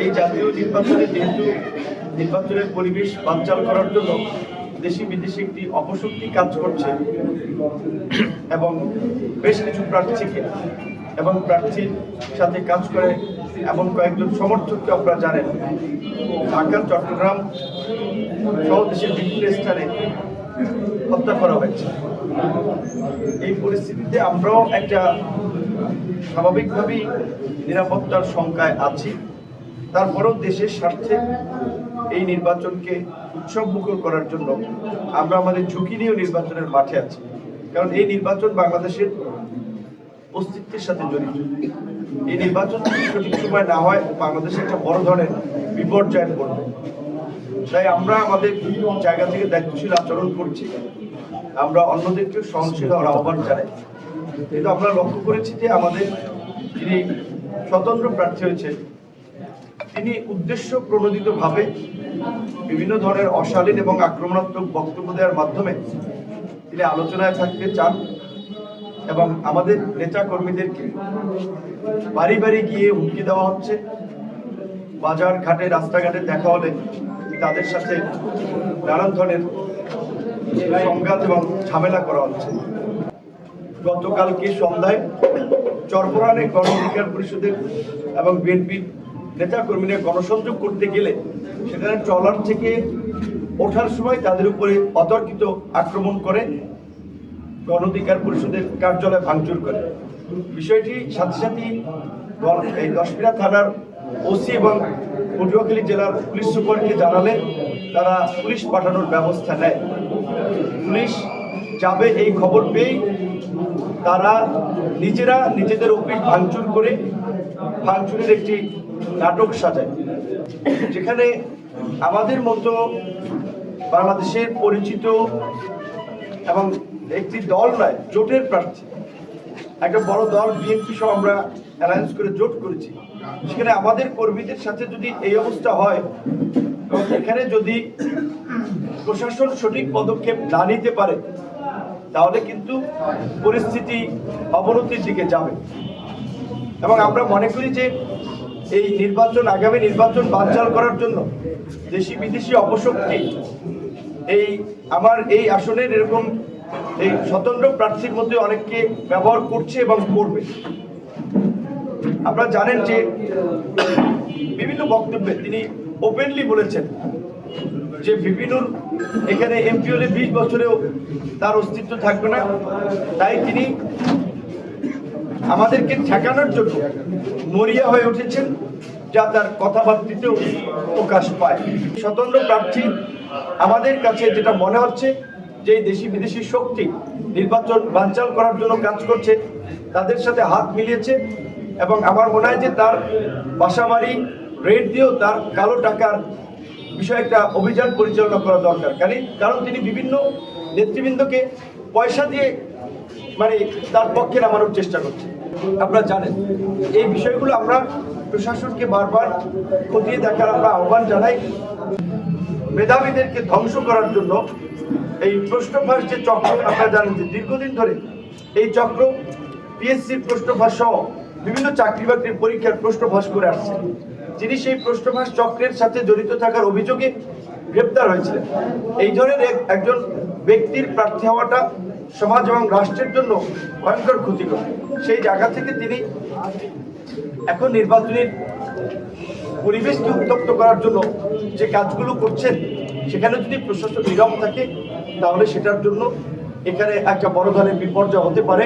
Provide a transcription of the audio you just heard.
এই জাতীয় নির্বাচনে যেহেতু নির্বাচনের পরিবেশ বানচাল করার জন্য দেশি বিদেশি একটি অপশক্তি কাজ করছে এবং বেশ কিছু প্রার্থীকে এবং প্রার্থীর সাথে কাজ করে এমন কয়েকজন সমর্থককে আপনারা জানেন ঢাকা, চট্টগ্রাম সহ দেশের বিভিন্ন স্থানে হত্যা করা হয়েছে। এই পরিস্থিতিতে আমরাও একটা স্বাভাবিকভাবেই নিরাপত্তার শঙ্কায় আছি। তারপরেও দেশের স্বার্থে এই নির্বাচনকে উৎসবমুখর করার জন্য আমরা আমাদের ঝুঁকি নিয়েও নির্বাচনের মাঠে আছি, কারণ এই নির্বাচন বাংলাদেশের অস্তিত্বের সাথে জড়িত। এই নির্বাচন সঠিক সময় না হয় বাংলাদেশে একটা বড় ধরনের বিপর্যয় পড়বে। তাই আমরা আমাদের জায়গা থেকে দায়িত্বশীল আচরণ করছি। আমরা অন্যদেরকেও সহনশীল হওয়ার আহ্বান জানাই। কিন্তু আমরা লক্ষ্য করেছি যে আমাদের যিনি স্বতন্ত্র প্রার্থী হয়েছেন তিনি উদ্দেশ্য প্রণোদিতভাবে বিভিন্ন ধরনের অশালীন এবং আক্রমণাত্মক বক্তব্য দেওয়ার মাধ্যমে তিনি আলোচনায় থাকতে চান এবং আমাদের নেতা কর্মীদেরকে বাড়ি বাড়ি গিয়ে হুমকি দেওয়া হচ্ছে। বাজার ঘাটে রাস্তাঘাটে দেখা হলে তাদের সাথে নানান ধরনের সংঘাত এবং ঝামেলা করা হচ্ছে। গতকালকে সন্ধ্যায় চরপরানে গণ অধিকার পরিষদের এবং বিএনপির নেতা কর্মীরা গণসংযোগ করতে গেলে সেখানে ট্রলার থেকে ওঠার সময় তাদের উপরে অতর্কিত আক্রমণ করে গণ অধিকার পরিষদের কার্যালয় ভাঙচুর করে। বিষয়টি সাথে সাথেই এই দশপিরা থানার ওসি এবং পটুয়াখালী জেলার পুলিশ সুপারকে জানালে তারা পুলিশ পাঠানোর ব্যবস্থা নেয়। পুলিশ যাবে এই খবর পেয়েই তারা নিজেরা নিজেদের অফিস ভাঙচুর করে ভাঙচুরের একটি নাটক সাজায়, যেখানে আমাদের মতো বাংলাদেশের পরিচিত এবং একটি দল নয় জোটের প্রার্থী, একটা বড় দল বিএনপি সহ আমরা অ্যালায়েন্স করে জোট করেছি, সেখানে আমাদের কর্মীদের সাথে যদি এই অবস্থা হয় এবং এখানে যদি প্রশাসন সঠিক পদক্ষেপ না নিতে পারে তাহলে কিন্তু পরিস্থিতি অবনতির দিকে যাবে। এবং আমরা মনে করি যে এই নির্বাচন, আগামী নির্বাচন বানচাল করার জন্য দেশি বিদেশি অপশক্তি আমার এই আসনের এরকম এই স্বতন্ত্র প্রার্থীর মধ্যে অনেককে ব্যবহার করছে এবং করবে। আপনারা জানেন যে বিভিন্ন বক্তব্যে তিনি ওপেনলি বলেছেন যে বিপিনুর এখানে এমপি হলে 20 বছরেও তার অস্তিত্ব থাকবে না, তাই তিনি আমাদেরকে ঠেকানোর জন্য মরিয়া হয়ে উঠেছেন, যা তার কথাবার্তাতেও প্রকাশ পায়। স্বতন্ত্র প্রার্থী আমাদের কাছে যেটা মনে হচ্ছে যে দেশি বিদেশি শক্তি নির্বাচন বানচাল করার জন্য কাজ করছে, তাদের সাথে হাত মিলিয়েছে এবং আমার মনে হয় যে তার বাসাবাড়ি রেড দিয়েও তার কালো টাকার বিষয়ে একটা অভিযান পরিচালনা করা দরকার। কারণ তিনি বিভিন্ন নেতৃবৃন্দকে পয়সা দিয়ে তার পক্ষে নামানোর চেষ্টা করছে। আপনারা জানেন এই বিষয়গুলো আমরা প্রশাসনকে বারবার খতিয়ে দেখার আমরা আহ্বান জানাই। মেধাবীদেরকে ধ্বংস করার জন্য এই প্রশ্নফাঁস যে চক্র, আপনারা জানেন যে দীর্ঘদিন ধরে এই চক্র পিএসসির প্রশ্নফাঁস সহ বিভিন্ন চাকরি বাকরির পরীক্ষার প্রশ্নফাঁস করে আসছে। যিনি সেই প্রশ্নফাঁস চক্রের সাথে জড়িত থাকার অভিযোগে গ্রেপ্তার হয়েছিলেন। এই ধরনের একজন ব্যক্তির প্রার্থী হওয়াটা সমাজ এবং রাষ্ট্রের জন্য ভয়ঙ্কর ক্ষতিকর। সেই জায়গা থেকে তিনি এখন নির্বাচনের পরিবেশকে উত্তপ্ত করার জন্য যে কাজগুলো করছেন, সেখানে যদি প্রশাসন নীরব থাকে তাহলে সেটার জন্য এখানে একটা বড় ধরনের বিপর্যয় হতে পারে।